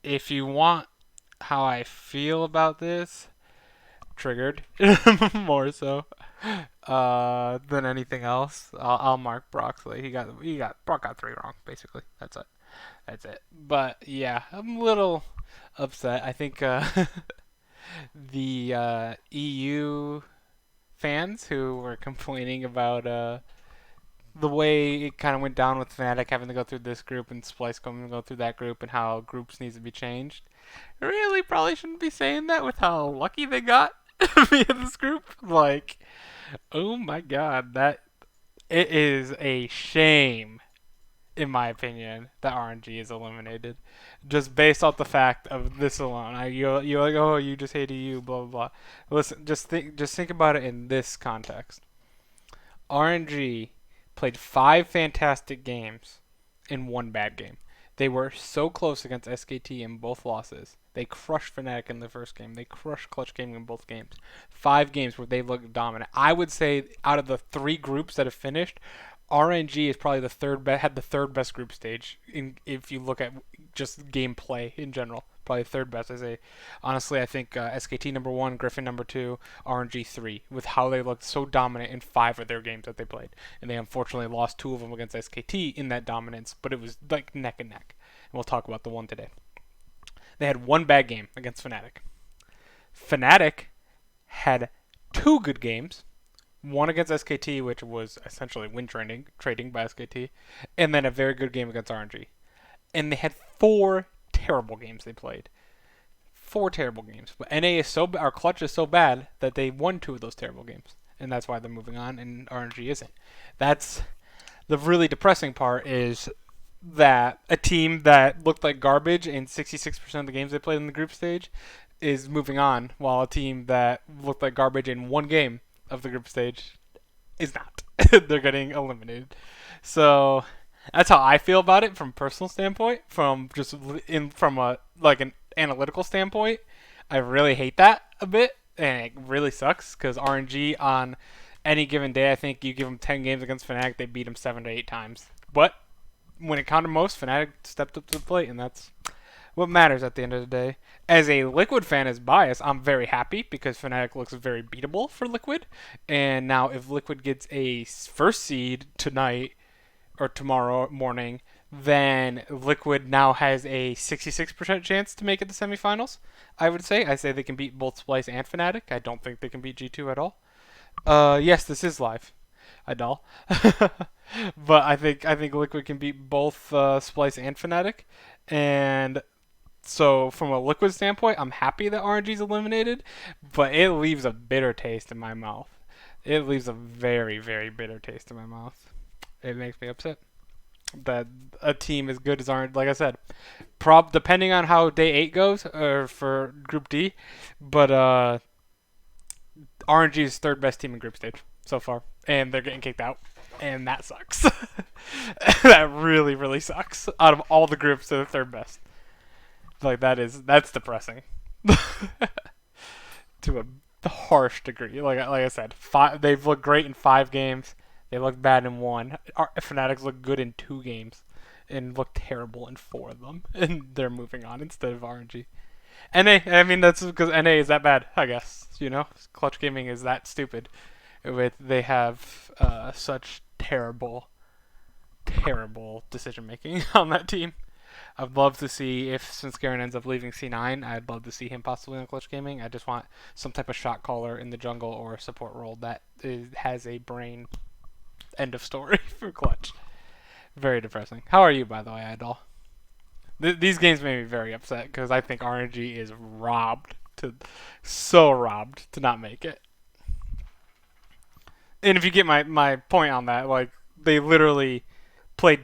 if you want how I feel about this, triggered more so than anything else. I'll mark Broxley. Brock got three wrong basically. That's it. That's it. But yeah, I'm a little upset. I think the EU fans who were complaining about the way it kind of went down with Fnatic having to go through this group and Splice going to go through that group and how groups needs to be changed. Really, probably shouldn't be saying that with how lucky they got via this group. Like, oh my god, that it is a shame, in my opinion, that RNG is eliminated, just based off the fact of this alone. You're like, oh, you just hate EU, blah blah blah. Listen, just think about it in this context. RNG played five fantastic games in one bad game. They were so close against SKT in both losses. They crushed Fnatic in the first game. They crushed Clutch Gaming in both games. 5 games where they looked dominant. I would say out of the three groups that have finished, RNG is probably had the third best group stage if you look at just gameplay in general. Probably third best. I say, honestly, I think SKT number one, Griffin number two, RNG three, with how they looked so dominant in 5 of their games that they played, and they unfortunately lost 2 of them against SKT in that dominance, but it was like neck and neck. And we'll talk about the one today. They had one bad game against Fnatic. Fnatic had 2 good games. One against SKT, which was essentially win trading by SKT, and then a very good game against RNG. And they had 4 terrible games they played. 4 terrible games. But our Clutch is so bad that they won 2 of those terrible games, and that's why they're moving on, and RNG isn't. That's the really depressing part is that a team that looked like garbage in 66% of the games they played in the group stage is moving on, while a team that looked like garbage in 1 game of the group stage is not. They're getting eliminated. So that's how I feel about it from a personal standpoint. From a like an analytical standpoint, I really hate that a bit, and it really sucks because RNG on any given day, I think you give them 10 games against Fnatic, they beat them 7 to 8 times. But when it counted most, Fnatic stepped up to the plate, and that's what matters at the end of the day. As a Liquid fan as biased, I'm very happy because Fnatic looks very beatable for Liquid. And now if Liquid gets a first seed tonight or tomorrow morning, then Liquid now has a 66% chance to make it to semifinals. I say they can beat both Splice and Fnatic. I don't think they can beat G2 at all. Yes, this is live. Adal. But I think Liquid can beat both Splice and Fnatic, and so from a Liquid standpoint, I'm happy that RNG's eliminated, but it leaves a bitter taste in my mouth. It leaves a very, very bitter taste in my mouth. It makes me upset that a team as good as RNG, like I said, depending on how day 8 goes or for Group D, but RNG is third best team in group stage so far, and they're getting kicked out, and that sucks. That really, really sucks. Out of all the groups, they're the third best. Like that's depressing to a harsh degree. Like I said, they've looked great in 5 games. They looked bad in 1. Fanatics look good in 2 games and look terrible in 4 of them, and they're moving on instead of RNG. I mean that's because NA is that bad, I guess. Clutch Gaming is that stupid. They have such terrible, terrible decision making on that team. I'd love to see if since Garen ends up leaving C9, I'd love to see him possibly on Clutch Gaming. I just want some type of shot caller in the jungle or a support role that has a brain. End of story for Clutch. Very depressing. How are you, by the way, Idol? These games made me very upset because I think RNG is so robbed to not make it. And if you get my point on that, like they literally played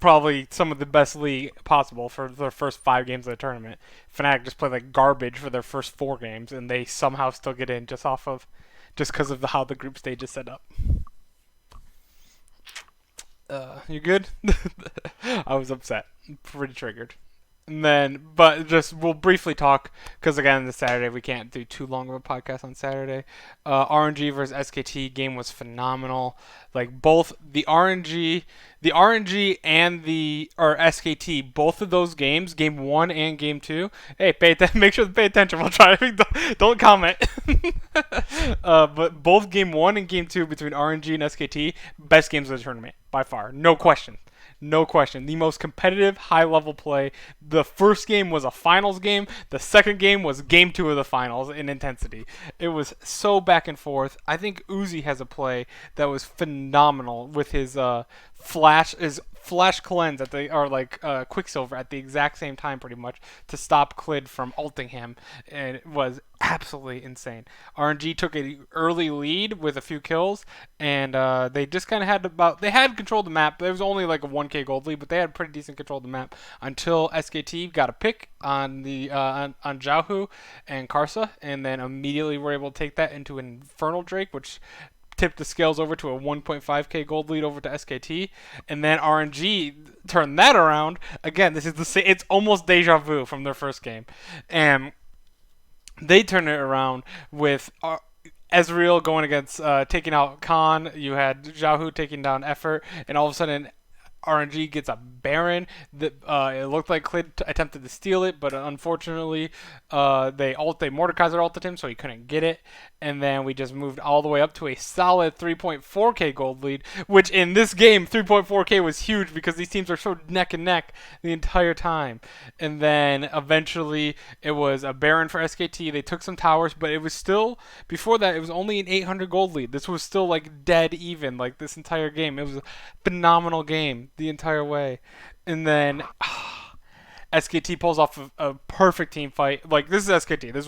probably some of the best league possible for their first 5 games of the tournament. Fnatic just played like garbage for their first 4 games, and they somehow still get in just because of how the group stage is set up. You good? I was upset, pretty triggered. And then, but just we'll briefly talk because again, this Saturday we can't do too long of a podcast on Saturday. RNG versus SKT game was phenomenal. Like both the RNG and the or SKT, both of those games, game one and game two. Hey, make sure to pay attention. We'll try. Don't comment. But both game one and game two between RNG and SKT, best games of the tournament by far, no question. No question. The most competitive, high level play. The first game was a finals game. The second game was game two of the finals in intensity. It was so back and forth. I think Uzi has a play that was phenomenal with his flash cleanse at the or like Quicksilver at the exact same time pretty much to stop Clid from ulting him, and it was absolutely insane. RNG took an early lead with a few kills, and they just kind of they had control of the map. There was only like a 1k gold lead, but they had pretty decent control of the map until SKT got a pick on the on Jiaohu and Karsa, and then immediately were able to take that into an Infernal Drake, which tipped the scales over to a 1.5k gold lead over to SKT, and then RNG turned that around. Again, this is the same. It's almost deja vu from their first game, and they turned it around with Ezreal going against taking out Khan. You had Jiaohu taking down Effort, and all of a sudden RNG gets a Baron. That it looked like Clid attempted to steal it, but unfortunately, they Mordekaiser ulted him, so he couldn't get it. And then we just moved all the way up to a solid 3.4k gold lead, which in this game 3.4k was huge because these teams are so neck and neck the entire time. And then eventually it was a Baron for SKT. They took some towers, but it was still before that it was only an 800 gold lead. This was still like dead even like this entire game. It was a phenomenal game the entire way. And then SKT pulls off a perfect team fight. Like this is SKT. This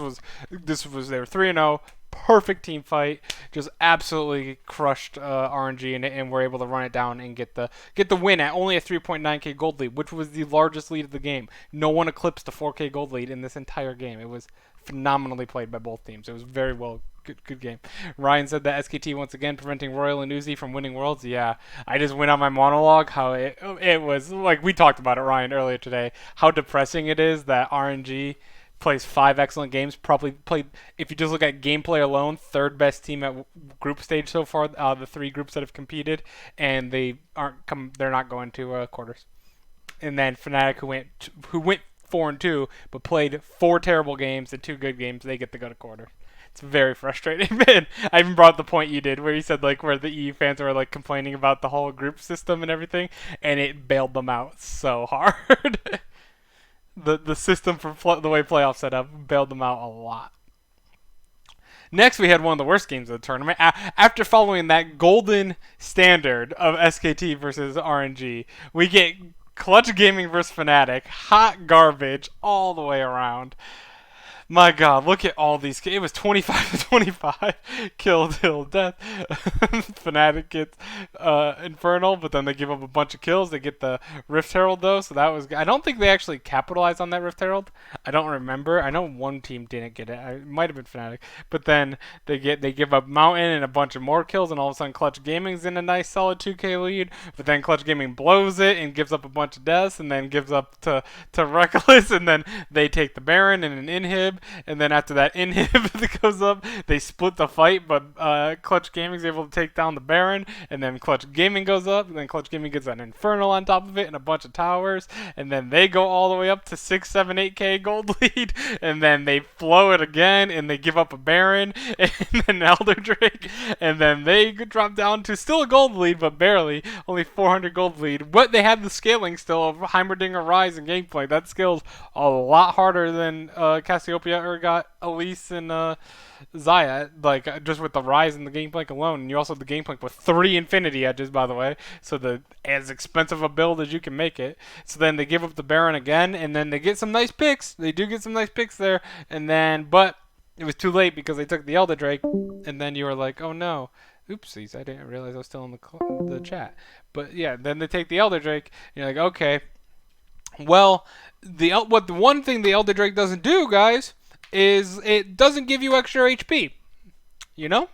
was their 3-0 perfect team fight. Just absolutely crushed RNG and were able to run it down and get the win at only a 3.9k gold lead, which was the largest lead of the game. No one eclipsed the 4k gold lead in this entire game. It was phenomenally played by both teams. It was very well. Good game. Ryan said that SKT once again preventing Royal and Uzi from winning Worlds. Yeah, I just went on my monologue how it was like we talked about it, Ryan, earlier today. How depressing it is that RNG plays 5 excellent games. Probably played, if you just look at gameplay alone, third best team at group stage so far. The 3 groups that have competed, and they're not going to quarters. And then Fnatic, who went 4-2, but played 4 terrible games and 2 good games, they get to go to quarters. It's very frustrating, man. I even brought up the point you did where you said like where the EU fans were like complaining about the whole group system and everything, and it bailed them out so hard. The system for the way playoffs set up bailed them out a lot. Next, we had one of the worst games of the tournament. After following that golden standard of SKT versus RNG, we get Clutch Gaming versus Fnatic. Hot garbage all the way around. My God, look at all these. It was 25-25, kill till death. Fnatic gets Infernal, but then they give up a bunch of kills. They get the Rift Herald though, so that was. I don't think they actually capitalized on that Rift Herald. I don't remember. I know one team didn't get it. It might have been Fnatic, but then they give up Mountain and a bunch of more kills, and all of a sudden Clutch Gaming's in a nice solid 2k lead. But then Clutch Gaming blows it and gives up a bunch of deaths, and then gives up to Reckless, and then they take the Baron and an inhib. And then after that inhib that goes up, they split the fight, but Clutch Gaming's able to take down the Baron, and then Clutch Gaming goes up, and then Clutch Gaming gets an Infernal on top of it and a bunch of towers, and then they go all the way up to 6, 7, 8k gold lead, and then they flow it again, and they give up a Baron, and then Elder Drake, and then they drop down to still a gold lead, but barely, only 400 gold lead, but they have the scaling still of Heimerdinger Rise and gameplay. That scales a lot harder than Cassiopeia or got Elise and Xayah, like just with the Rise and the Gangplank alone. And you also have the Gangplank with 3 Infinity Edges, by the way, so as expensive a build as you can make it. So then they give up the Baron again, and then they get some nice picks. They do get some nice picks there, but it was too late because they took the Elder Drake, and then you were like, oh no. Oopsies, I didn't realize I was still in the chat. But yeah, then they take the Elder Drake, and you're like, okay. Well, the one thing the Elder Drake doesn't do, guys, is it doesn't give you extra HP. You know?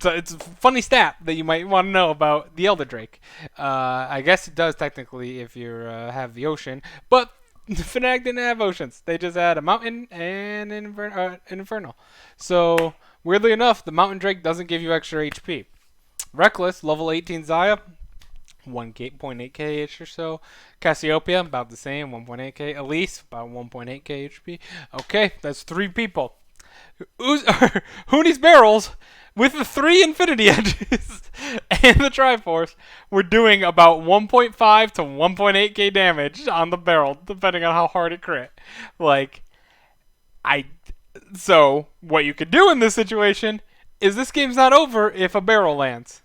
It's a funny stat that you might want to know about the Elder Drake. I guess it does technically if you have the Ocean, but Fnatic didn't have oceans. They just had a mountain and an infernal. So weirdly enough, the mountain drake doesn't give you extra HP. Reckless, level 18 Zaya, 1.8k ish or so. Cassiopeia, about the same, 1.8k. Elise, about 1.8k HP. Okay, that's 3 people. Hooney's barrels with the 3 infinity edges and the Triforce were doing about 1.5 to 1.8k damage on the barrel, depending on how hard it crit. Like, so what you could do in this situation is this game's not over if a barrel lands.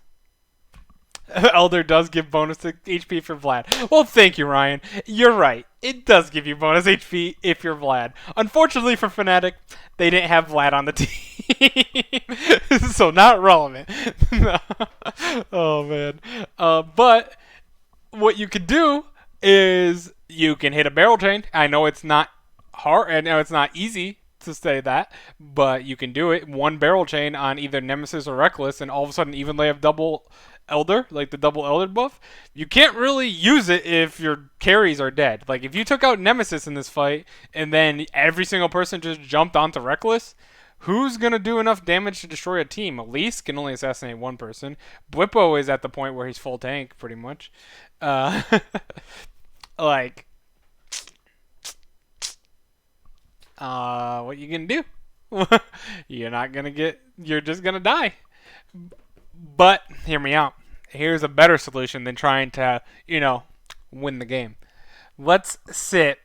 Elder does give bonus to HP for Vlad. Well, thank you, Ryan. You're right. It does give you bonus HP if you're Vlad. Unfortunately for Fnatic, they didn't have Vlad on the team. So not relevant. Oh, man. But what you could do is you can hit a barrel chain. I know it's not hard. I know it's not easy to say that, but you can do it. 1 barrel chain on either Nemesis or Reckless, and all of a sudden, even they have double Elder, like the double Elder buff, you can't really use it if your carries are dead. Like, if you took out Nemesis in this fight, and then every single person just jumped onto Reckless, who's going to do enough damage to destroy a team? Elise can only assassinate 1 person. Blippo is at the point where he's full tank, pretty much. Like, what you gonna do? You're just gonna die. But, hear me out. Here's a better solution than trying to, win the game. Let's send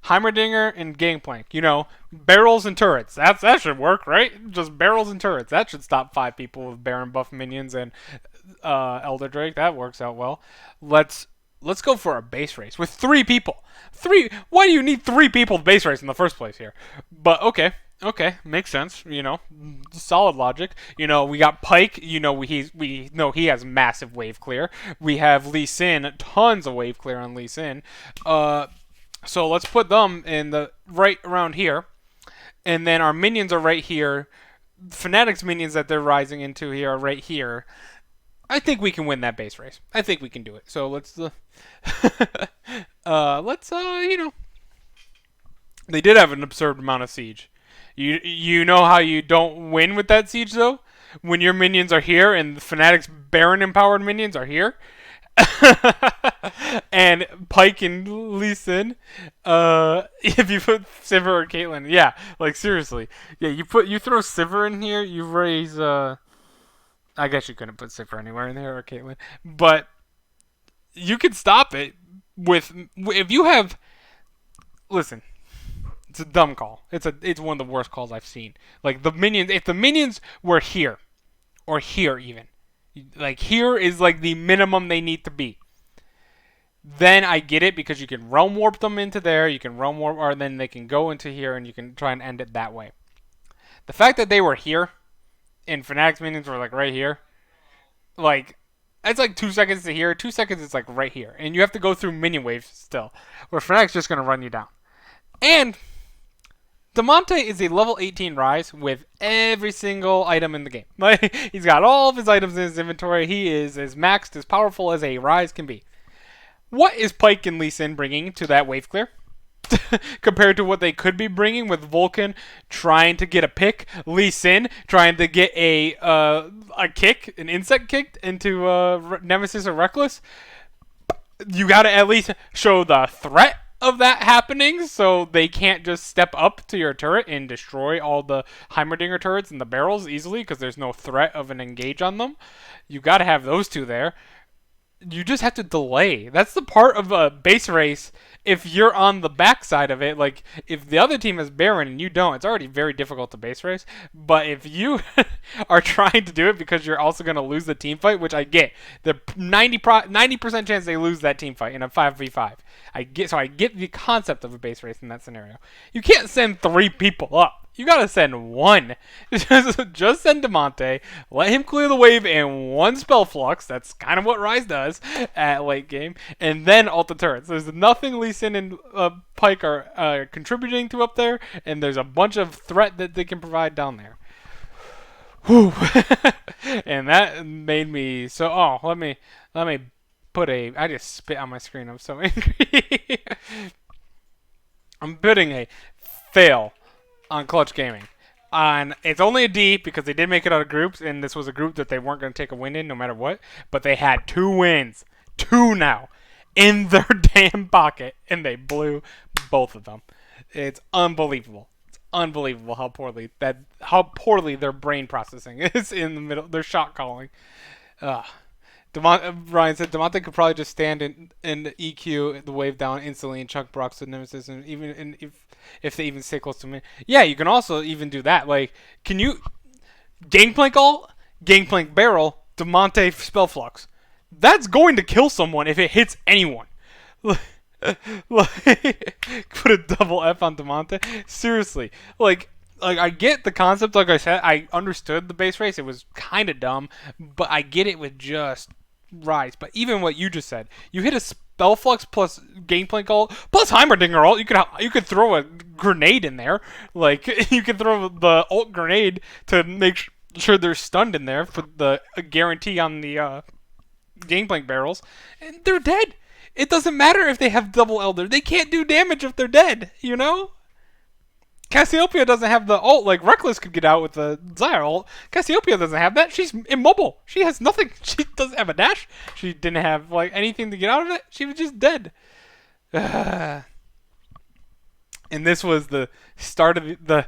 Heimerdinger and Gangplank. Barrels and turrets. That should work, right? Just barrels and turrets. That should stop 5 people with Baron buff minions and Elder Drake. That works out well. Let's go for a base race with 3 people. Why do you need 3 people to base race in the first place here? But okay, makes sense. Solid logic. We got Pyke. We know he has massive wave clear. We have Lee Sin, tons of wave clear on Lee Sin. So let's put them in the right around here, and then our minions are right here. Fnatic's minions that they're rising into here are right here. I think we can win that base race. I think we can do it. So let's they did have an absurd amount of siege. You know how you don't win with that siege though? When your minions are here and the Fnatic's Baron empowered minions are here. And Pyke and Lee Sin, if you put Sivir or Caitlyn, yeah, like seriously. Yeah, you throw Sivir in here, you raise I guess you couldn't put Sivir anywhere in there or Caitlyn, but you could stop it if you have. Listen, it's a dumb call. It's one of the worst calls I've seen. Like if the minions were here, or here even, like here is like the minimum they need to be. Then I get it because you can realm warp them into there. You can realm warp, or then they can go into here, and you can try and end it that way. The fact that they were here. And Fnatic's minions were like right here. Like, it's like 2 seconds to here. 2 seconds is like right here. And you have to go through minion waves still. Where Fnatic's just going to run you down. And Damonte is a level 18 Rise with every single item in the game. Like, he's got all of his items in his inventory. He is as maxed, as powerful as a Rise can be. What is Pyke and Lee Sin bringing to that wave clear? Compared to what they could be bringing with Vulcan trying to get a pick, Lee Sin trying to get an insect kicked into Nemesis or Reckless. You got to at least show the threat of that happening, so they can't just step up to your turret and destroy all the Heimerdinger turrets and the barrels easily because there's no threat of an engage on them. You got to have those 2 there. You just have to delay. That's the part of a base race. If you're on the backside of it, like if the other team has Baron and you don't, it's already very difficult to base race. But if you are trying to do it because you're also going to lose the team fight, which I get, the 90% chance they lose that team fight in a 5v5. I get the concept of a base race in that scenario. You can't send 3 people up. You gotta send 1. Just send Damonte. Let him clear the wave in 1 spell flux. That's kind of what Rise does at late game. And then ult the turrets. There's nothing Lee Sin and Pyke are contributing to up there. And there's a bunch of threat that they can provide down there. Whew. And that made me so. Oh, let me I just spit on my screen. I'm so angry. I'm putting a fail on Clutch Gaming. On it's only a D because they did make it out of groups, and this was a group that they weren't going to take a win in no matter what. But they had 2 wins, two now, in their damn pocket, and they blew both of them. It's unbelievable. It's unbelievable how poorly their brain processing is in the middle. Their shot calling. Ugh. Ryan said Demonte could probably just stand in the EQ the wave down instantly and chuck Brock's nemesis, and even and if they even stay close to me. Yeah, you can also even do that. Like, can you gangplank ult, gangplank barrel, Demonte spellflux? That's going to kill someone if it hits anyone. Put a double F on Demonte. Seriously, like I get the concept. Like I said, I understood the base race. It was kind of dumb, but I get it with just Rise. But even what you just said, you hit a spellflux plus gangplank ult plus Heimerdinger ult. You could throw a grenade in there. Like you could throw the ult grenade to make sure they're stunned in there for the guarantee on the gangplank barrels, and they're dead. It doesn't matter if they have double elder. They can't do damage if they're dead. You know. Cassiopeia doesn't have the ult like Reckless could get out with the Zyre ult. Cassiopeia doesn't have that. She's immobile. She has nothing. She doesn't have a dash. She didn't have like anything to get out of it. She was just dead. And this was the start of the.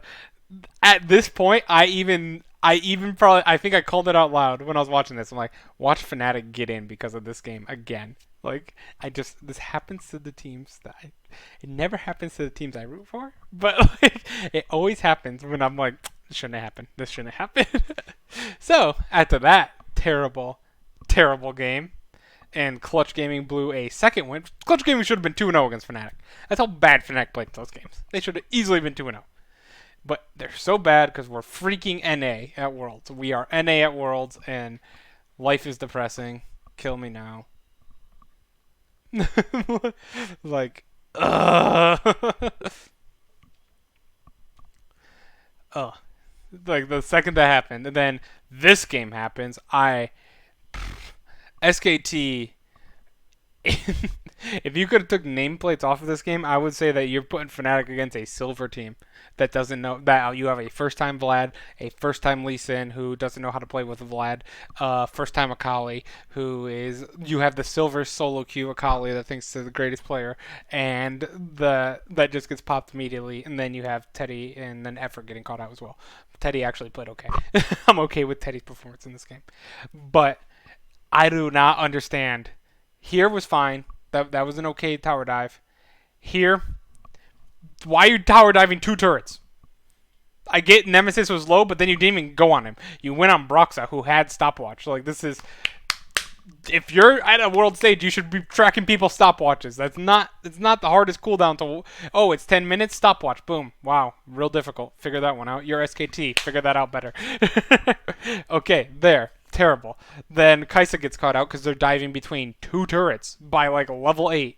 At this point, I think I called it out loud when I was watching this. I'm like, watch Fnatic get in because of this game again. Like, this happens to the teams it never happens to the teams I root for, but like, it always happens when I'm like, this shouldn't have happened. This shouldn't have happened. So, after that terrible, terrible game, and Clutch Gaming blew a second win. Clutch Gaming should have been 2-0 against Fnatic. That's how bad Fnatic played those games. They should have easily been 2-0. But they're so bad because we're freaking NA at Worlds. We are NA at Worlds, and life is depressing. Kill me now. Like, ugh. Ugh. Like, the second that happened, and then this game happens, SKT. If you could have took nameplates off of this game, I would say that you're putting Fnatic against a silver team that doesn't know that you have a first-time Vlad, a first-time Lee Sin who doesn't know how to play with Vlad, first-time Akali you have the silver solo queue Akali that thinks they're the greatest player, and that just gets popped immediately, and then you have Teddy and then Effort getting caught out as well. Teddy actually played okay. I'm okay with Teddy's performance in this game, but I do not understand. Here was fine. That was an okay tower dive. Here, why are you tower diving 2 turrets? I get Nemesis was low, but then you didn't even go on him. You went on Broxa, who had stopwatch. Like, this is... If you're at a world stage, you should be tracking people's stopwatches. It's not the hardest cooldown to... Oh, it's 10 minutes? Stopwatch. Boom. Wow. Real difficult. Figure that one out. You're SKT. Figure that out better. Okay, there. Terrible. Then Kaisa gets caught out because they're diving between 2 turrets by like level 8.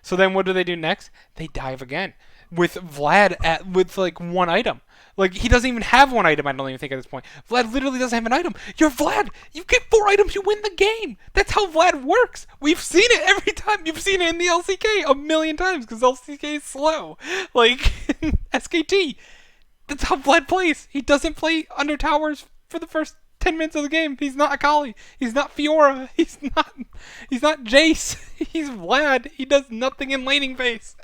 So then what do they do next? They dive again with Vlad with like 1 item. Like, he doesn't even have 1 item, I don't even think, at this point. Vlad literally doesn't have an item. You're Vlad. You get 4 items, you win the game. That's how Vlad works. We've seen it every time. You've seen it in the LCK a million times because LCK is slow. Like, SKT. That's how Vlad plays. He doesn't play under towers for the first 10 minutes of the game. He's not Akali. He's not Fiora. He's not Jace. He's Vlad. He does nothing in laning phase.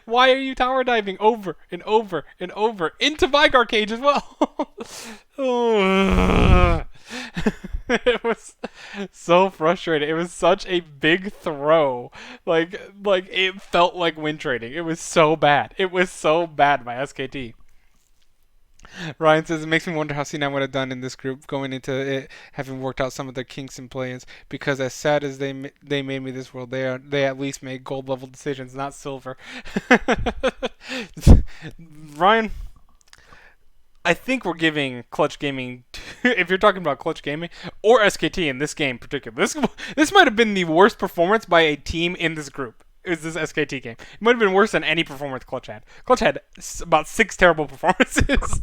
Why are you tower diving over and over and over into Vygar cage as well? It was so frustrating. It was such a big throw. Like it felt like win trading. It was so bad. It was so bad by SKT. Ryan says, it makes me wonder how C9 would have done in this group going into it, having worked out some of their kinks and play-ins, because as sad as they made me this world, they at least made gold level decisions, not silver. Ryan, I think we're giving Clutch Gaming, if you're talking about Clutch Gaming or SKT in this game in particular, this might have been the worst performance by a team in this group. Is this SKT game? It might have been worse than any performance Clutch had. Clutch had about 6 terrible performances.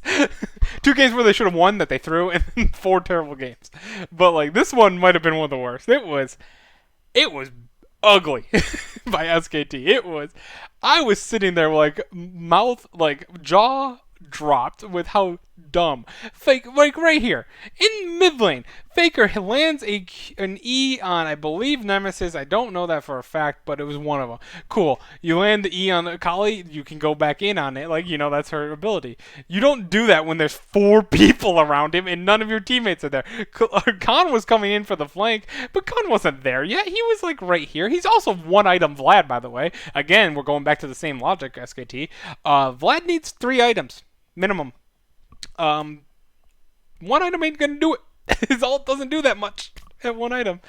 2 games where they should have won that they threw, and then 4 terrible games. But like, this one might have been one of the worst. It was ugly by SKT. It was. I was sitting there like mouth, like jaw dropped with how dumb. Fake, like right here in mid lane, Faker lands an E on, I believe, Nemesis. I don't know that for a fact, but it was one of them. Cool. You land the E on Akali, you can go back in on it. Like, that's her ability. You don't do that when there's 4 people around him and none of your teammates are there. Khan was coming in for the flank, but Khan wasn't there yet. He was like right here. He's also one item Vlad, by the way. Again, we're going back to the same logic, SKT. Vlad needs 3 items minimum. One item ain't gonna do it. His ult doesn't do that much at one item.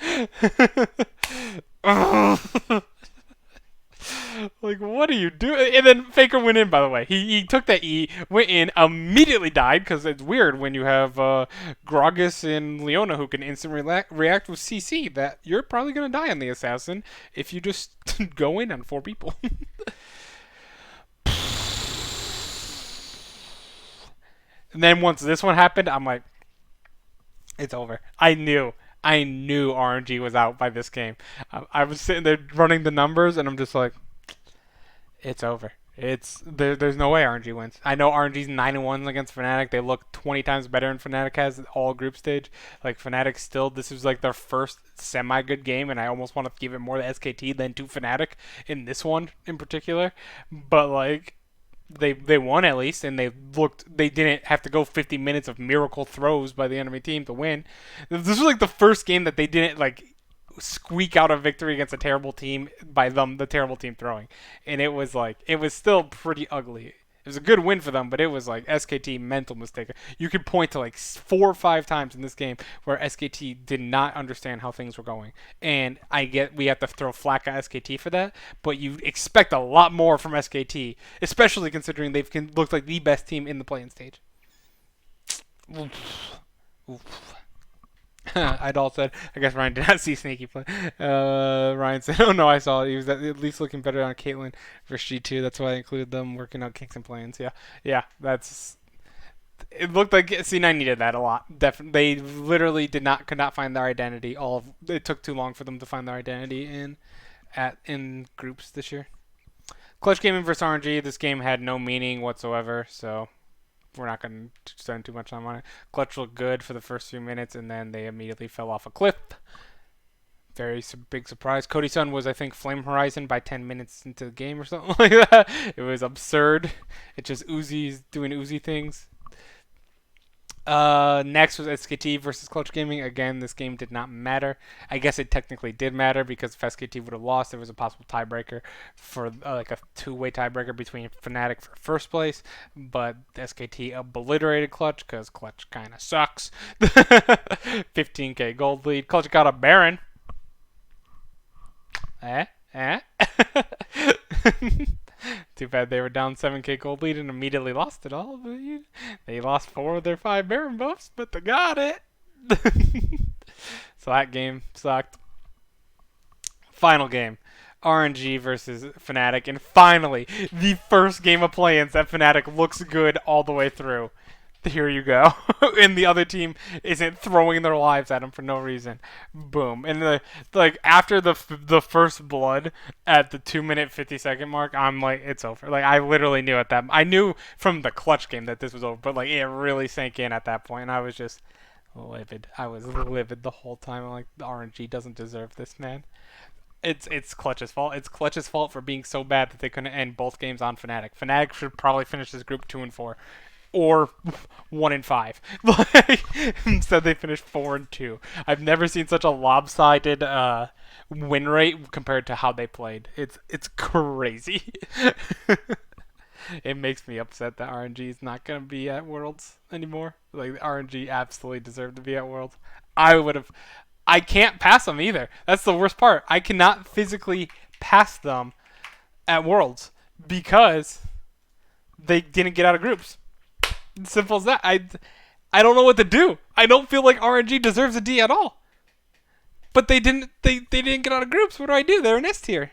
Like, what are you doing? And then Faker went in, by the way. He took that E, went in, immediately died, because it's weird when you have Gragas and Leona who can instantly react with CC, that you're probably going to die on the assassin if you just go in on 4 people. And then once this one happened, I'm like, it's over. I knew RNG was out by this game. I was sitting there running the numbers, and I'm just like, it's over. There's no way RNG wins. I know RNG's 9-1 against Fnatic. They look 20 times better than Fnatic has all group stage. Like, Fnatic still, this was like their first semi-good game, and I almost want to give it more to SKT than to Fnatic in this one in particular. But like, they won at least, and they didn't have to go 50 minutes of miracle throws by the enemy team to win. This was like the first game that they didn't like squeak out a victory against a terrible team by the terrible team throwing. And it was still pretty ugly. It was a good win for them, but it was like SKT mental mistake. You could point to like 4 or 5 times in this game where SKT did not understand how things were going. And I get we have to throw flack at SKT for that, but you expect a lot more from SKT, especially considering they've looked like the best team in the play-in stage. Oof. Oof. Idol said, I guess Ryan did not see Sneaky play. Ryan said, oh no, I saw it. He was at least looking better on Caitlyn versus G2. That's why I included them working out kicks and plans. Yeah, it looked like C9 needed that a lot. They literally could not find their identity. It took too long for them to find their identity in groups this year. Clutch Gaming versus RNG. This game had no meaning whatsoever, so we're not going to spend too much time on it. Clutch looked good for the first few minutes, and then they immediately fell off a cliff. Very big surprise. Cody Sun was, I think, Flame Horizon by 10 minutes into the game or something like that. It was absurd. It just Uzi's doing Uzi things. Next was SKT versus Clutch Gaming. Again, this game did not matter. I guess it technically did matter because if SKT would have lost, there was a possible tiebreaker for like a 2-way tiebreaker between Fnatic for first place. But SKT obliterated Clutch because Clutch kind of sucks. 15k gold lead. Clutch got a Baron. Too bad they were down 7k gold lead and immediately lost it all. They lost 4 of their 5 Baron buffs, but they got it. So that game sucked. Final game. RNG versus Fnatic. And finally, the first game of play-ins that Fnatic looks good all the way through. Here you go. And the other team isn't throwing their lives at them for no reason. Boom. And after the first blood at the 2-minute 50-second mark, I'm like, it's over. Like, I literally knew I knew from the Clutch game that this was over, but like it really sank in at that point, and I was just livid. I was livid the whole time. I'm like, the RNG doesn't deserve this, man. It's Clutch's fault. It's Clutch's fault for being so bad that they couldn't end both games on Fnatic. Fnatic should probably finish this group 2-4. Or 1-5. Instead, they finished 4-2. I've never seen such a lopsided win rate compared to how they played. It's crazy. It makes me upset that RNG is not gonna be at Worlds anymore. Like, RNG absolutely deserved to be at Worlds. I can't pass them either. That's the worst part. I cannot physically pass them at Worlds because they didn't get out of groups. Simple as that. I don't know what to do. I don't feel like RNG deserves a D at all. But they didn't get out of groups. What do I do? They're an S tier.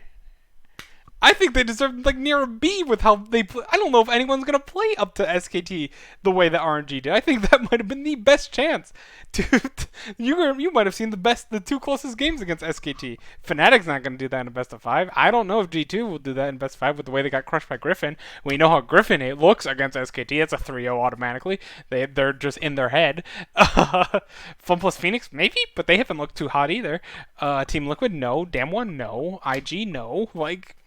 I think they deserve like near a B with how they play. I don't know if anyone's gonna play up to SKT the way that RNG did. I think that might have been the best chance. To you might have seen the two closest games against SKT. Fnatic's not gonna do that in a best of five. I don't know if G2 will do that in best of five with the way they got crushed by Griffin. We know how Griffin it looks against SKT. It's a 3-0 automatically. They're just in their head. Fun plus Phoenix maybe, but they haven't looked too hot either. Team Liquid no. Damwon no. IG no. Like.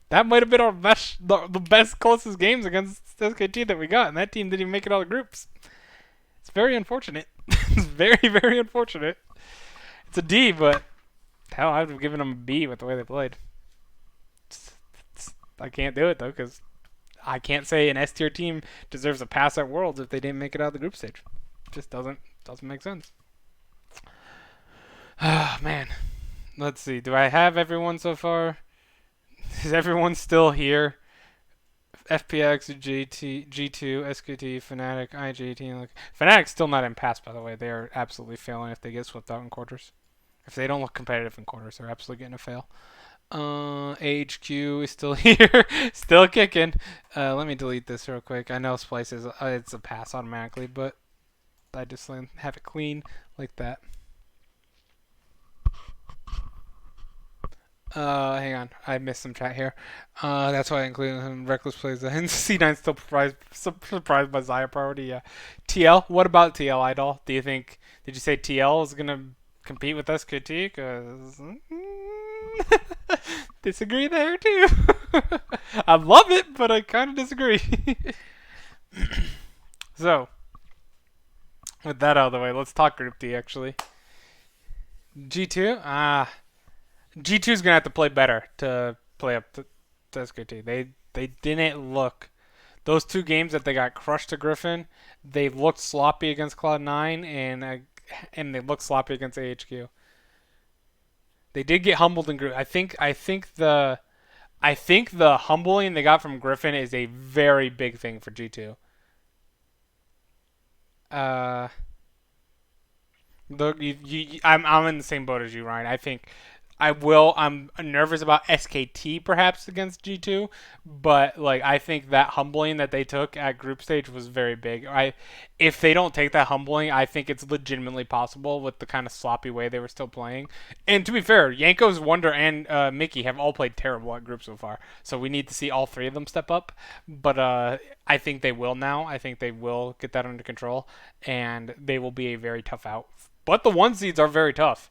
That might have been our the best closest games against SKT that we got, and that team didn't even make it out of the groups. It's very unfortunate. It's very, very unfortunate. It's a D, but hell, I would have given them a B with the way they played. I can't do it though, because I can't say an S tier team deserves a pass at Worlds if they didn't make it out of the group stage. It just doesn't make sense. Ah, man. Let's see. Do I have everyone so far? Is everyone still here? FPX, G2, SKT, Fnatic, IG team. Fnatic's still not in pass, by the way. They are absolutely failing if they get swept out in quarters. If they don't look competitive in quarters, they're absolutely getting a fail. AHQ is still here, still kicking. Let me delete this real quick. I know Splice is it's a pass automatically, but I just have it clean like that. Hang on. I missed some chat here. That's why I included him. Reckless plays. And C9 still surprised by Zaya priority. Yeah. TL. What about TL Idol? Do you think? Did you say TL is gonna compete with SKT? Cause disagree there too. I love it, but I kind of disagree. So, with that out of the way, let's talk Group D. Actually, G2. G2 is gonna have to play better to play up to SKT. They didn't look those two games that they got crushed to Griffin. They looked sloppy against Cloud9 and they looked sloppy against AHQ. They did get humbled in group. I think the humbling they got from Griffin is a very big thing for G2. I'm in the same boat as you, Ryan. I think I'm nervous about SKT perhaps against G2, but like I think that humbling that they took at group stage was very big. If they don't take that humbling, I think it's legitimately possible with the kind of sloppy way they were still playing. And to be fair, Yanko's Wonder and Mickey have all played terrible at group so far, so we need to see all three of them step up. But I think they will now. I think they will get that under control, and they will be a very tough out. But the one seeds are very tough.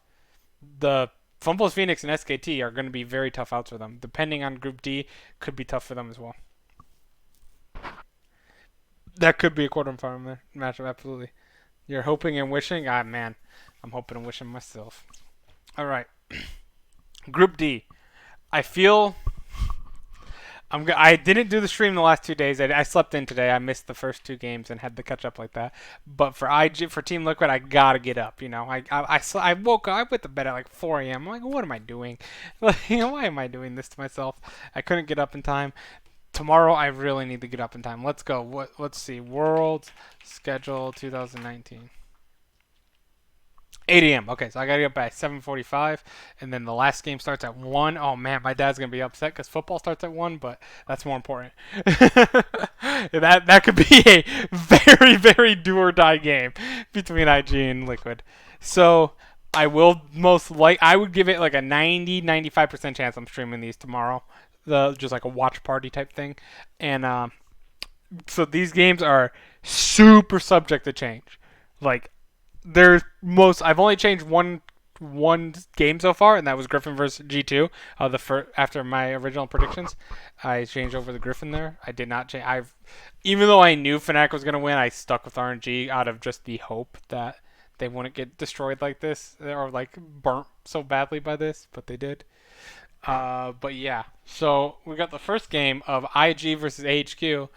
The Fumbles Phoenix and SKT are going to be very tough outs for them. Depending on Group D, could be tough for them as well. That could be a quarterfinal matchup, absolutely. You're hoping and wishing? Man, I'm hoping and wishing myself. All right. Group D. I feel I didn't do the stream the last 2 days. I slept in today. I missed the first two games and had to catch up like that. But for Team Liquid, I gotta get up. You know, I woke up. I went to bed at like 4 a.m. I'm like, what am I doing? Like, why am I doing this to myself? I couldn't get up in time. Tomorrow, I really need to get up in time. Let's go. Let's see. World schedule 2019. 8 a.m. Okay, so I gotta get up by 7:45, and then the last game starts at 1. Oh man, my dad's gonna be upset because football starts at 1, but that's more important. that could be a very, very do or die game between IG and Liquid. So I would give it like a 90-95% chance I'm streaming these tomorrow. Just like a watch party type thing, and so these games are super subject to change. Like I've only changed one game so far, and that was Griffin versus G2. After my original predictions, I changed over the Griffin there. I did not change. Even though I knew Fnatic was gonna win, I stuck with RNG out of just the hope that they wouldn't get destroyed like this or like burnt so badly by this, but they did. But yeah, so we got the first game of IG versus AHQ.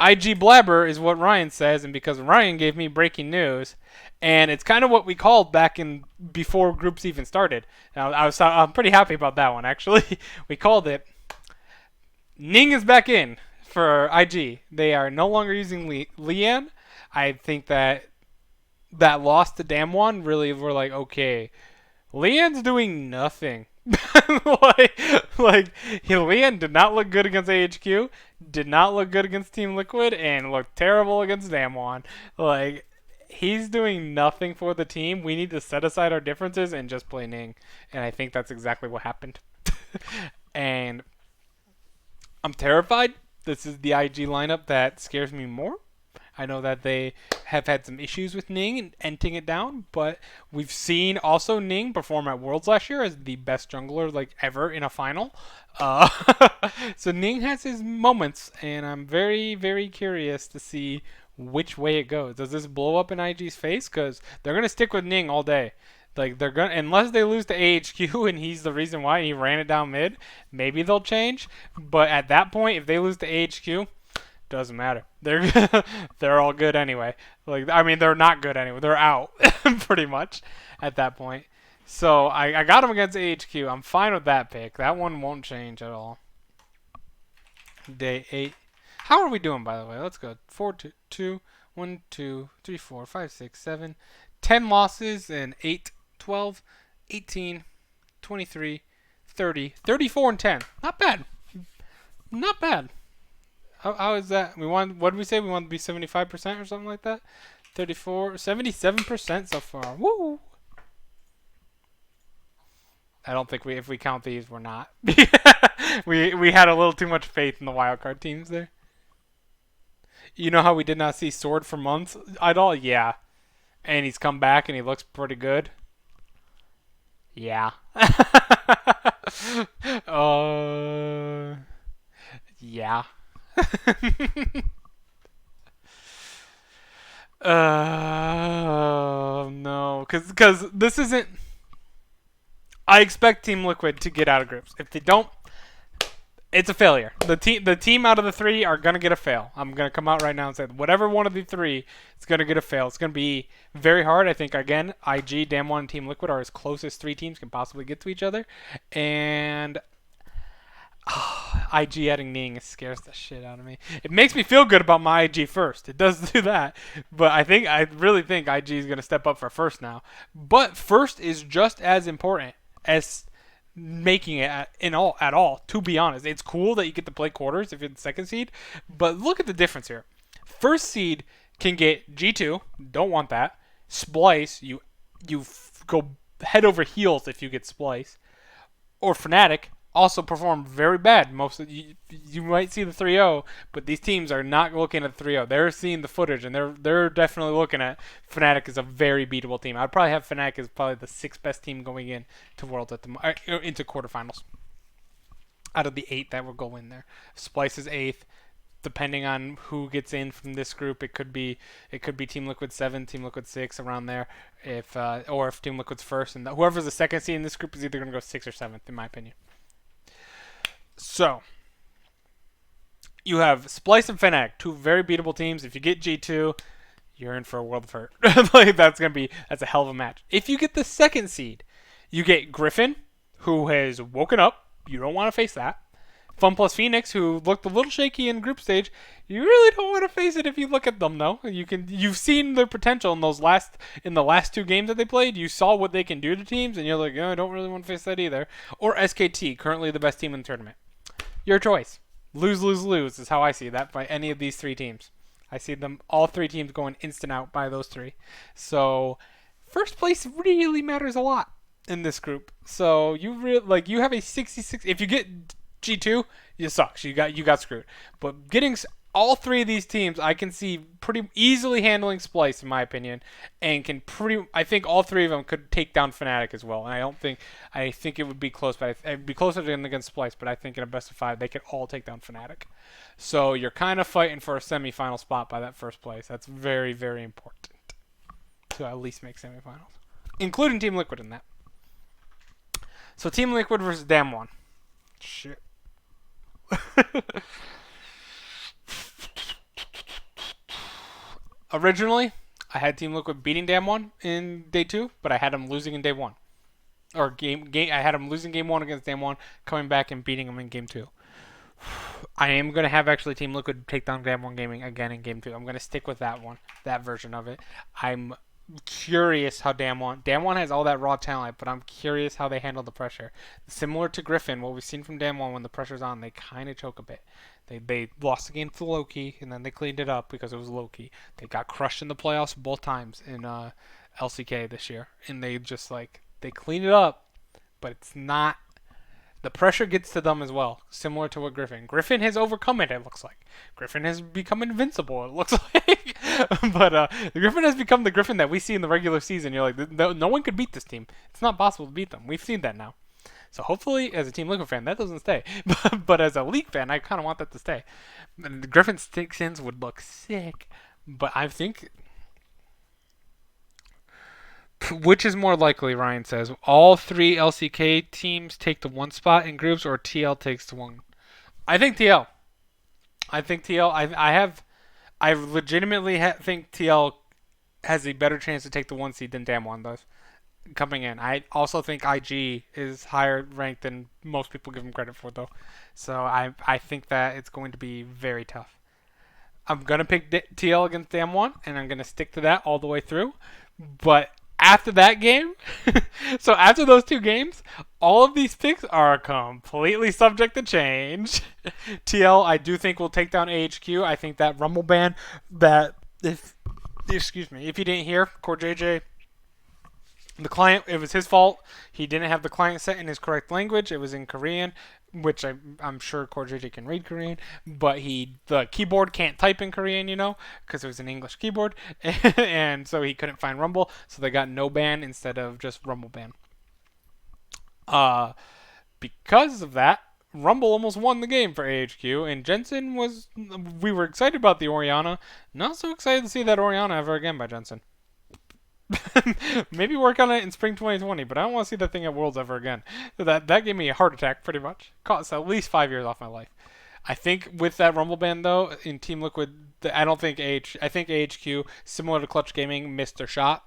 IG Blabber is what Ryan says, and because Ryan gave me breaking news, and it's kind of what we called back in before groups even started. Now I'm pretty happy about that one actually. We called it. Ning is back in for IG. They are no longer using Lian. I think that loss to Damwon really were like, okay, Lian's doing nothing like Helian did not look good against AHQ, did not look good against Team Liquid, and looked terrible against Damwon. Like, he's doing nothing for the team. We need to set aside our differences and just play Ning. And I think that's exactly what happened. And I'm terrified. This is the IG lineup that scares me more. I know that they have had some issues with Ning and ending it down, but we've seen also Ning perform at Worlds last year as the best jungler like ever in a final. Uh, so Ning has his moments, and I'm very, very curious to see which way it goes. Does this blow up in IG's face? Because they're gonna stick with Ning all day. Like they're gonna, unless they lose to AHQ and he's the reason why and he ran it down mid, maybe they'll change. But at that point, if they lose to AHQ, doesn't matter. They're all good anyway. Like I mean, they're not good anyway. They're out pretty much at that point. So I got him against AHQ. I'm fine with that pick. That one won't change at all. Day 8. How are we doing, by the way? Let's go. 4, 2, 2, 1, 2, 3, 4, 5, 6, 7. 10 losses and 8, 12, 18, 23, 30, 34, and 10. Not bad. Not bad. How is that? We want. What did we say? We want to be 75% or something like that. 34, 77% so far. Woo! I don't think if we count these, we're not. we had a little too much faith in the wildcard teams there. You know how we did not see Sword for months at all? Yeah. And he's come back and he looks pretty good. Yeah. Yeah. No, because this isn't. I expect Team Liquid to get out of groups. If they don't, it's a failure. The team out of the three are gonna get a fail. I'm gonna come out right now and say whatever one of the three is gonna get a fail. It's gonna be very hard. I think again, IG, Damwon, and Team Liquid are as close as three teams can possibly get to each other, and IG adding Ning scares the shit out of me. It makes me feel good about my IG first. It does do that. But I really think IG is going to step up for first now. But first is just as important as making it at all, to be honest. It's cool that you get to play quarters if you're the second seed. But look at the difference here. First seed can get G2. Don't want that. Splice. You go head over heels if you get Splice. Or Fnatic. Also performed very bad. Most of you might see the 3-0, but these teams are not looking at the 3-0. They're seeing the footage, and they're definitely looking at Fnatic as a very beatable team. I'd probably have Fnatic as probably the 6th best team going in to Worlds into quarterfinals out of the 8 that will go in there. Splice is 8th. Depending on who gets in from this group, it could be Team Liquid 7, Team Liquid 6, around there. Or if Team Liquid's first, and whoever's the second seed in this group is either going to go 6th or 7th, in my opinion. So, you have Splice and Fnatic, two very beatable teams. If you get G2, you're in for a world of hurt. That's a hell of a match. If you get the second seed, you get Griffin, who has woken up. You don't want to face that. Fun plus Phoenix, who looked a little shaky in group stage. You really don't want to face it if you look at them, though. You've seen their potential in the last 2 games that they played. You saw what they can do to teams, and you're like, oh, I don't really want to face that either. Or SKT, currently the best team in the tournament. Your choice. Lose, lose, lose is how I see that by any of these 3 teams. I see them, all 3 teams going instant out by those 3. So, first place really matters a lot in this group. So, you have a 66. If you get G2, it sucks. You got screwed. But getting all 3 of these teams, I can see pretty easily handling Splice, in my opinion, and I think all 3 of them could take down Fnatic as well. And I think it would be close, but it'd be closer than against Splice. But I think in a best of 5, they could all take down Fnatic. So you're kind of fighting for a semifinal spot by that first place. That's very, very important to at least make semifinals, including Team Liquid in that. So Team Liquid versus Damwon. Shit. Originally, I had Team Liquid beating Damwon in day 2, but I had them losing in day 1. Or I had them losing game 1 against Damwon, coming back and beating them in game 2. I am going to have actually Team Liquid take down Damwon Gaming again in game 2. I'm going to stick with that version of it. I'm curious how Damwon has all that raw talent, but I'm curious how they handle the pressure. Similar to Griffin, what we've seen from Damwon when the pressure's on, they kind of choke a bit. They lost the game to Loki, and then they cleaned it up because it was Loki. They got crushed in the playoffs both times in LCK this year, and they just they cleaned it up, but it's not. The pressure gets to them as well, similar to what Griffin has overcome it. It looks like Griffin has become invincible. It looks like, but Griffin has become the Griffin that we see in the regular season. You're like, no one could beat this team. It's not possible to beat them. We've seen that now. So hopefully, as a Team Liquid fan, that doesn't stay. But as a League fan, I kind of want that to stay. And the Griffin Sticksins would look sick, but I think which is more likely, Ryan says. All three LCK teams take the one spot in groups, or TL takes the one. I think TL. I think TL. I legitimately think TL has a better chance to take the one seed than Damwon does coming in. I also think IG is higher ranked than most people give him credit for, though. So I think that it's going to be very tough. I'm gonna pick TL against Damwon, and I'm gonna stick to that all the way through. But after that game, so after those two games, all of these picks are completely subject to change. TL, I do think will take down AHQ. I think that Rumble ban, that if excuse me, if you didn't hear, Core JJ, the client, it was his fault. He didn't have the client set in his correct language. It was in Korean, which I'm sure Core JJ can read Korean, but the keyboard can't type in Korean, because it was an English keyboard, and so he couldn't find Rumble, so they got no ban instead of just Rumble ban. Because of that, Rumble almost won the game for AHQ, and Jensen we were excited about the Orianna, not so excited to see that Orianna ever again by Jensen. Maybe work on it in spring 2020, but I don't want to see that thing at Worlds ever again. That gave me a heart attack, pretty much. Cost at least 5 years off my life. I think with that Rumble ban, though, in Team Liquid, I don't think I think AHQ, similar to Clutch Gaming, missed their shot,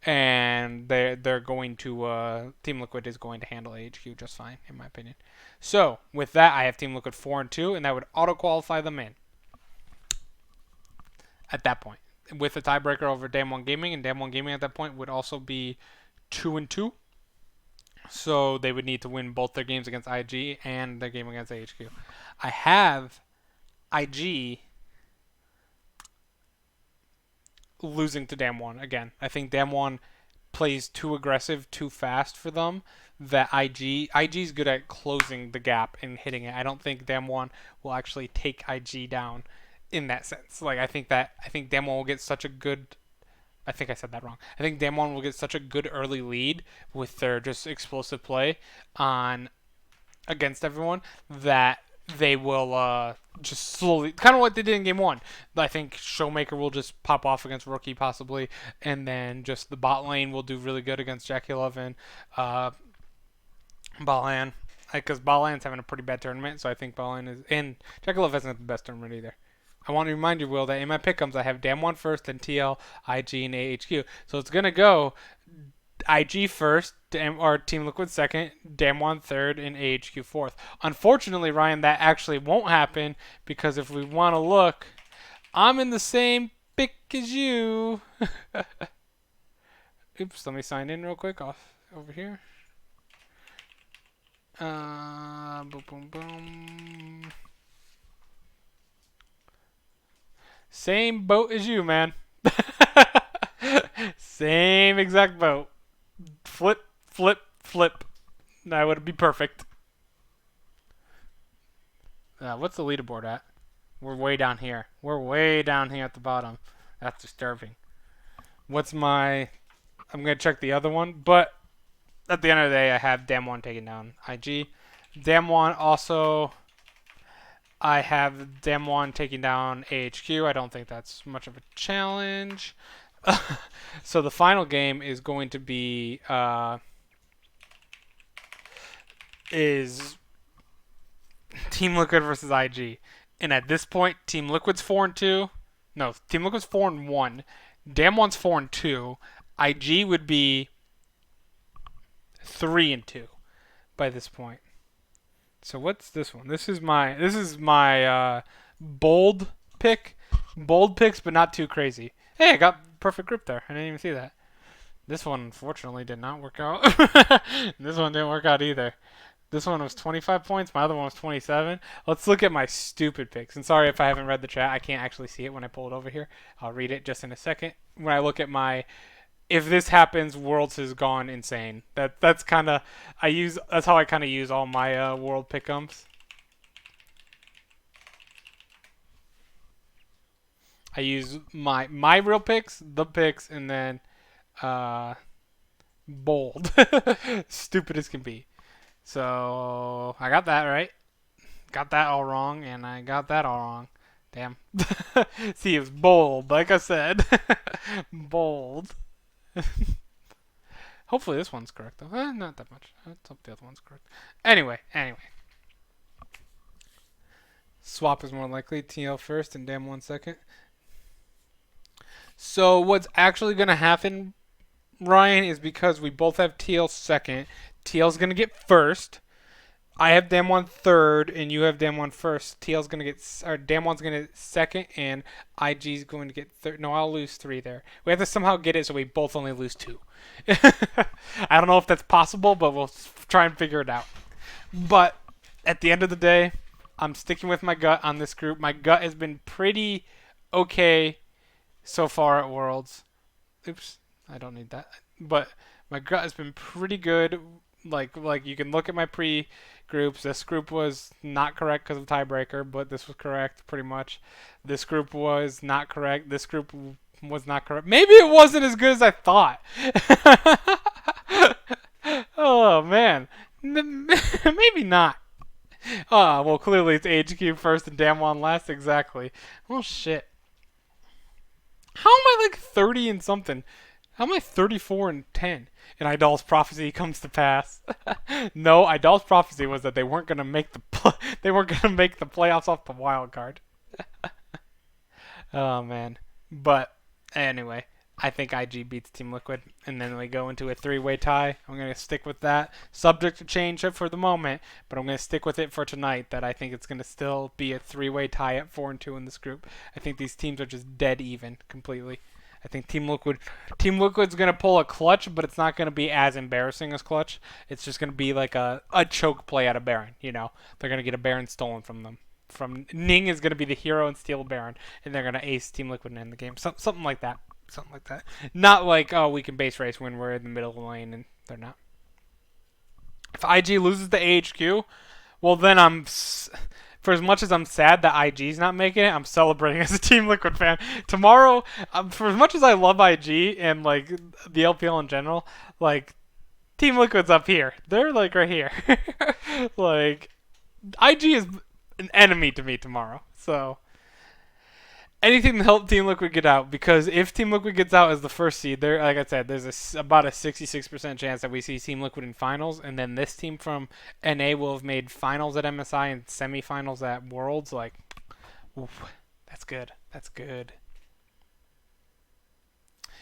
and they're going to Team Liquid is going to handle AHQ just fine, in my opinion. So with that, I have Team Liquid 4-2, and that would auto qualify them in at that point, with a tiebreaker over Damwon Gaming, and Damwon Gaming at that point would also be 2-2. So they would need to win both their games against IG and their game against AHQ. I have IG losing to Damwon again. I think Damwon plays too aggressive, too fast for them. That IG's good at closing the gap and hitting it. I don't think Damwon will actually take IG down in that sense. I think Damwon will get such a good. I think I said that wrong. I think Damwon will get such a good early lead with their just explosive play on against everyone that they will just slowly, kind of what they did in game one. I think Showmaker will just pop off against Rookie possibly, and then just the bot lane will do really good against Jackie Love and Balan, because Balan's having a pretty bad tournament. So I think Balan is, and Jackie Love hasn't had the best tournament either. I want to remind you, Will, that in my pick'ems I have Damwon first, then TL, IG, and AHQ. So it's gonna go IG first, or Team Liquid second, Damwon third, and AHQ fourth. Unfortunately, Ryan, that actually won't happen because if we want to look, I'm in the same pick as you. Oops, let me sign in real quick off over here. Boom, boom, boom. Same boat as you, man. Same exact boat. Flip, flip, flip. That would be perfect. What's the leaderboard at? We're way down here. We're way down here at the bottom. That's disturbing. I'm going to check the other one, but at the end of the day, I have Damwon taking down IG. Damwon also... I have Damwon taking down AHQ. I don't think that's much of a challenge. So the final game is going to be is Team Liquid versus IG. And at this point, Team Liquid's 4-2. No, Team Liquid's 4-1. Damwon's 4-2. IG would be 3-2 by this point. So what's this one? This is my bold pick. Bold picks, but not too crazy. Hey, I got perfect group there. I didn't even see that. This one, unfortunately, did not work out. This one didn't work out either. This one was 25 points. My other one was 27. Let's look at my stupid picks. And sorry if I haven't read the chat. I can't actually see it when I pull it over here. I'll read it just in a second. When I look at my, if this happens, Worlds has gone insane. That's kind of, that's how I kind of use all my World pick'ems. I use my real picks, the picks, and then bold. Stupid as can be. So I got that right. Got that all wrong, and I got that all wrong. Damn. See, it was bold, like I said. Bold. Hopefully this one's correct, though. Not that much. Let's hope the other one's correct. Anyway. Swap is more likely. TL first and damn 1 second. So what's actually going to happen, Ryan, is because we both have TL second. TL's going to get first. I have Damwon third, and you have Damwon first. TL's gonna get, or Damwon's gonna get second, and IG's going to get third. No, I'll lose 3 there. We have to somehow get it so we both only lose 2. I don't know if that's possible, but we'll try and figure it out. But at the end of the day, I'm sticking with my gut on this group. My gut has been pretty okay so far at Worlds. Oops, I don't need that. But my gut has been pretty good. Like you can look at my pre-groups. This group was not correct because of tiebreaker, but this was correct pretty much. This group was not correct. This group was not correct. Maybe it wasn't as good as I thought. Oh man, maybe not. Well, clearly it's HQ first and Damwon last. Exactly. Well, shit. How am I like 30 and something? How am I 34 and 10? And Idol's prophecy comes to pass. No, Idol's prophecy was that they weren't gonna make the playoffs off the wild card. Oh man. But anyway, I think IG beats Team Liquid, and then we go into a 3-way tie. I'm gonna stick with that, subject to change for the moment, but I'm gonna stick with it for tonight. That I think it's gonna still be a 3-way tie at 4-2 in this group. I think these teams are just dead even completely. I think Team Liquid's gonna pull a clutch, but it's not gonna be as embarrassing as clutch. It's just gonna be like a choke play at a Baron. You know, they're gonna get a Baron stolen from them. From Ning is gonna be the hero and steal Baron, and they're gonna ace Team Liquid and end the game. Something like that. Something like that. Not like, oh, we can base race when we're in the middle of the lane, and they're not. If IG loses the AHQ, well then for as much as I'm sad that IG's not making it, I'm celebrating as a Team Liquid fan. Tomorrow, for as much as I love IG and like the LPL in general, like Team Liquid's up here. They're like right here. Like IG is an enemy to me tomorrow. So anything to help Team Liquid get out, because if Team Liquid gets out as the first seed, there, like I said, there's about a 66% chance that we see Team Liquid in finals, and then this team from NA will have made finals at MSI and semifinals at Worlds. Like, oof, that's good. That's good.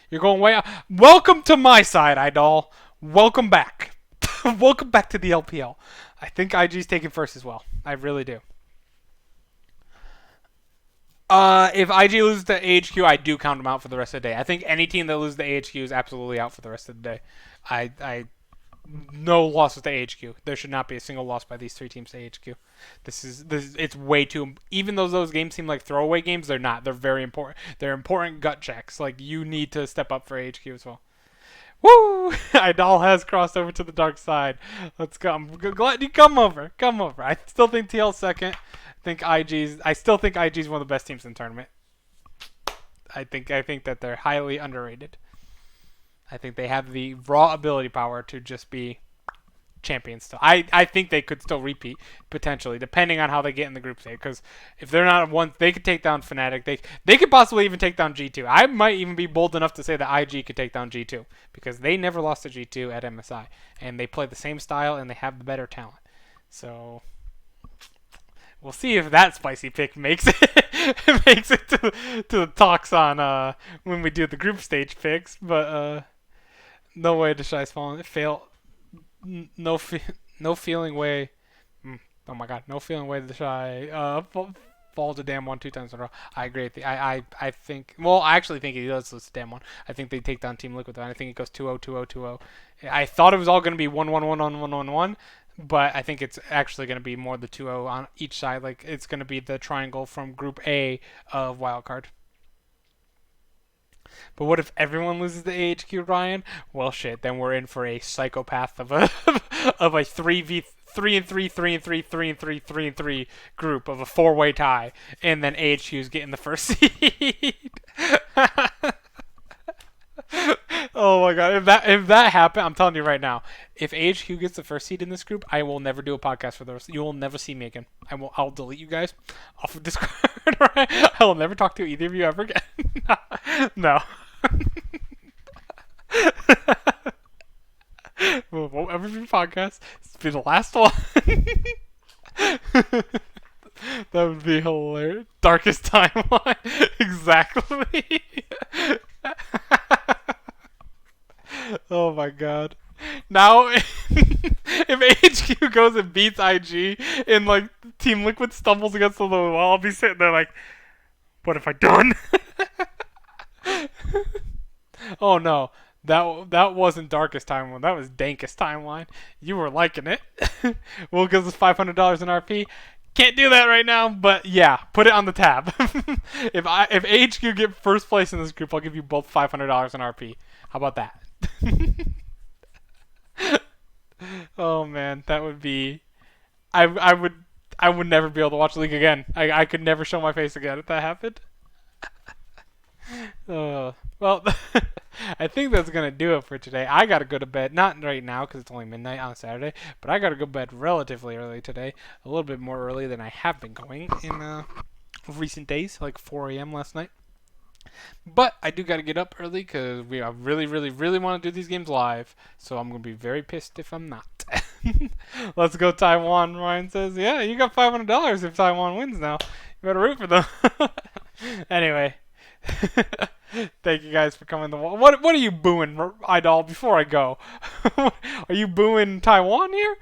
You're going way out. Welcome to my side, Idol. Welcome back. Welcome back to the LPL. I think IG's taking first as well. I really do. If IG loses to AHQ, I do count them out for the rest of the day. I think any team that loses to AHQ is absolutely out for the rest of the day. No losses to AHQ. There should not be a single loss by these 3 teams to AHQ. It's way too. Even though those games seem like throwaway games, they're not. They're very important. They're important gut checks. Like, you need to step up for AHQ as well. Woo! Idol has crossed over to the dark side. Let's go. I'm glad you come over. Come over. I still think TL's second. I still think IG's one of the best teams in the tournament. I think that they're highly underrated. I think they have the raw ability power to just be champions still. I think they could still repeat potentially, depending on how they get in the group stage. Because if they're not one, they could take down Fnatic. They could possibly even take down G2. I might even be bold enough to say that IG could take down G2 because they never lost to G2 at MSI, and they play the same style and they have the better talent. So we'll see if that spicy pick makes it to the talks on when we do the group stage picks. But no way Deshai's falling. Fail. No feeling way. Oh my god, no feeling way Deshai falls to damn one 2 times in a row. I agree with you. I think. Well, I actually think he does lose to damn one. I think they take down Team Liquid. And I think it goes 2-0, 2-0, 2-0. I thought it was all going to be 1-1, 1-1, 1-1, 1. But I think it's actually going to be more the 2-0 on each side. Like it's going to be the triangle from Group A of Wildcard. But what if everyone loses the AHQ, Ryan? Well, shit. Then we're in for a psychopath of a of a 3 and 3, 3 and 3, 3 and 3, 3 and 3 group of a four-way tie, and then AHQ's getting the first seed. Oh my god! If that happened, I'm telling you right now, if AHQ gets the first seed in this group, I will never do a podcast for the rest. You will never see me again. I'll delete you guys off of Discord. Right? I will never talk to either of you ever again. No. Won't ever be a podcast. It's be the last one. That would be hilarious. Darkest timeline. Exactly. Oh my god. Now, if HQ goes and beats IG and like Team Liquid stumbles against the wall, I'll be sitting there like, what have I done? Oh no. That wasn't Darkest Timeline. That was Dankest Timeline. You were liking it. Well, because it's $500 in RP. Can't do that right now, but yeah, put it on the tab. If AHQ get first place in this group, I'll give you both $500 in RP. How about that? Oh man, that would be. I would never be able to watch League again. I could never show my face again if that happened. Well, I think that's gonna do it for today. I gotta go to bed. Not right now because it's only midnight on Saturday, but I gotta go to bed relatively early today. A little bit more early than I have been going in recent days, like 4 a.m. last night. But I do gotta get up early because I really, really, really want to do these games live. So I'm gonna be very pissed if I'm not. Let's go Taiwan. Ryan says, "Yeah, you got $500 if Taiwan wins now. You better root for them." Anyway. Thank you guys for coming. What are you booing, Idol? Before I go, are you booing Taiwan here?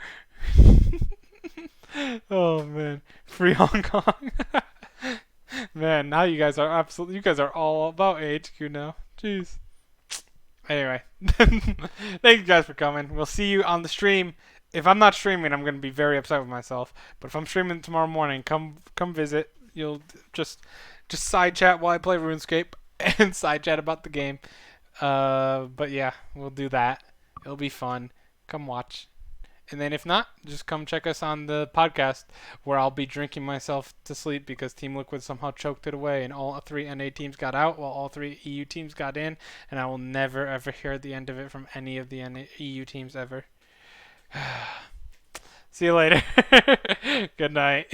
Oh man, free Hong Kong. Man, now you guys are all about AHQ now. Jeez. Anyway, thank you guys for coming. We'll see you on the stream. If I'm not streaming, I'm gonna be very upset with myself. But if I'm streaming tomorrow morning, come visit. You'll just side chat while I play RuneScape and side chat about the game. But yeah, we'll do that. It'll be fun. Come watch. And then if not, just come check us on the podcast where I'll be drinking myself to sleep because Team Liquid somehow choked it away and all 3 NA teams got out while all 3 EU teams got in. And I will never ever hear the end of it from any of the EU teams ever. See you later. Good night.